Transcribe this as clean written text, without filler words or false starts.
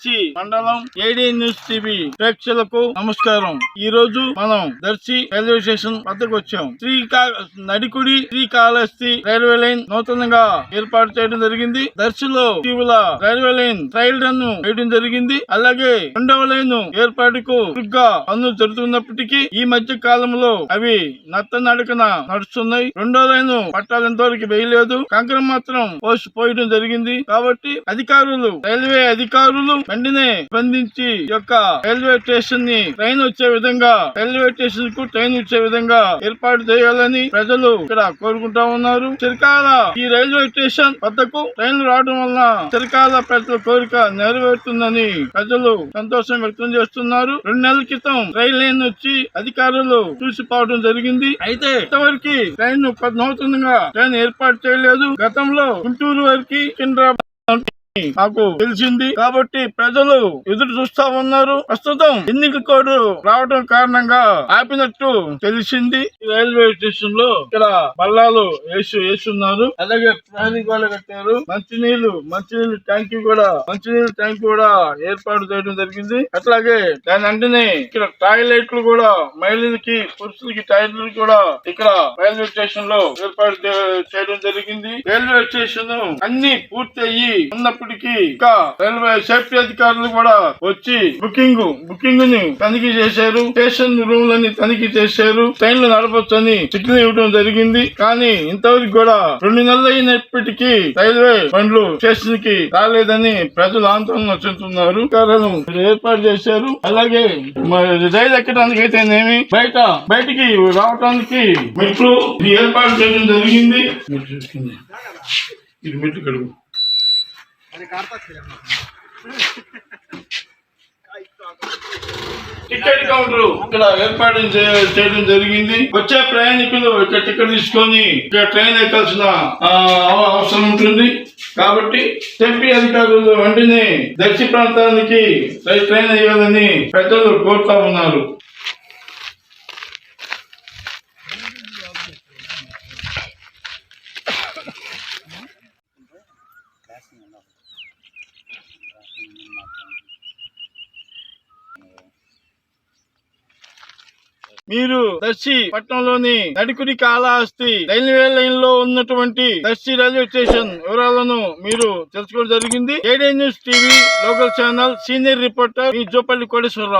దర్శి మండలం ఏడీ news TV ప్రేక్షకులకు నమస్కారం. ఈ రోజు మనం దర్శి రైల్వే స్టేషన్ వద్దకు వచ్చాం. నడికుడి శ్రీకాళహస్తి రైల్వే లైన్ నూతనంగా ఏర్పాటు చేయడం జరిగింది. దర్శిలో ఇటీవల రైల్వే లైన్ ట్రయల్ రన్ వేయడం జరిగింది. అలాగే రెండవ లైన్ ఏర్పాటుకు చురుగ్గా పనులు జరుగుతున్నప్పటికీ ఈ మధ్య కాలంలో అవి నత్తనడకన నడుస్తున్నాయి. రెండో లైన్ పట్టాలంతవరకు వేయలేదు. కంకరం మాత్రం పోయడం జరిగింది. కాబట్టి రైల్వే అధికారులు వెంటనే స్పందించి యొక్క రైల్వే స్టేషన్ ని ట్రైన్ వచ్చే విధంగా రైల్వే స్టేషన్ కు ట్రైన్ వచ్చే విధంగా ఏర్పాటు చేయాలని ప్రజలు ఇక్కడ కోరుకుంటా ఉన్నారు. చిరకాల ఈ రైల్వే స్టేషన్ వద్దకు ట్రైన్లు రావడం వలన చిరకాల ప్రజల కోరిక నెరవేరుతుందని ప్రజలు సంతోషం వ్యక్తం చేస్తున్నారు. 2 నెలల క్రితం రైల్ లైన్ వచ్చి అధికారులు చూసిపోవడం జరిగింది. అయితే ఇంతవరకు ట్రైన్ నూతనంగా ట్రైన్ ఏర్పాటు చేయలేదు. గతంలో గుంటూరు వరకు మాకు తెలిసింది. కాబట్టి ప్రజలు ఎదురు చూస్తా ఉన్నారు. ప్రస్తుతం ఎన్నిక కోడ్ రావడం కారణంగా ఆపినట్టు తెలిసింది. రైల్వే స్టేషన్ లో ఇక్కడ బల్లాలు వేస్తున్నారు. అలాగే ప్రహరీ గోడ కట్టారు. మంచినీళ్ళు ట్యాంక్ కూడా ఏర్పాటు చేయడం జరిగింది. అట్లాగే దాని వెంటనే ఇక్కడ టాయిలెట్లు కూడా మహిళలకి పురుషులకి టాయిలెట్లు కూడా ఇక్కడ రైల్వే స్టేషన్ లో ఏర్పాటు చేయడం జరిగింది. రైల్వే స్టేషన్ అన్ని పూర్తి అయ్యి ఉన్నప్పటికీ ఇంకా రైల్వే సేఫ్టీ అధికారులు కూడా వచ్చి బుకింగ్ ని తనిఖీ చేశారు. స్టేషన్ రూమ్లని తనిఖీ చేశారు. ట్రైన్లు నడపొచ్చని సిగ్నల్ ఇవ్వడం జరిగింది. కానీ ఇంతవరకు కూడా 2 నెలలు అయినప్పటికీ రైల్వే బండ్లు స్టేషన్ కి రాలేదని ప్రజలు ఆందోళన చెందుతున్నారు. ఏర్పాటు చేశారు. అలాగే రైలు ఎక్కడానికి అయితేనేమి బయటికి రావడానికి మెట్లు ఏర్పాటు చేయడం జరిగింది. ఇది మెట్లు కడుగు టికెట్ కౌంటర్ ఇక్కడ ఏర్పాటు చేయడం జరిగింది. వచ్చే ప్రయాణికులు ఇక్కడ టికెట్ తీసుకొని ఇక్కడ ట్రైన్ ఎక్కాల్సిన అవసరం ఉంటుంది. కాబట్టి సేఫ్టీ అధికారులు వెంటనే దర్శి ప్రాంతానికి ట్రైన్ వేయాలని ప్రజలు కోరుతా ఉన్నారు. మీరు దర్శి పట్టణంలోని నడికుడి కాళహస్తి రైల్వే లైన్ లో ఉన్నటువంటి దర్శి రైల్వే స్టేషన్ వివరాలను మీరు తెలుసుకోవడం జరిగింది. AD news TV local channel senior reporter మీ జోపల్లి కోటేశ్వరరావు.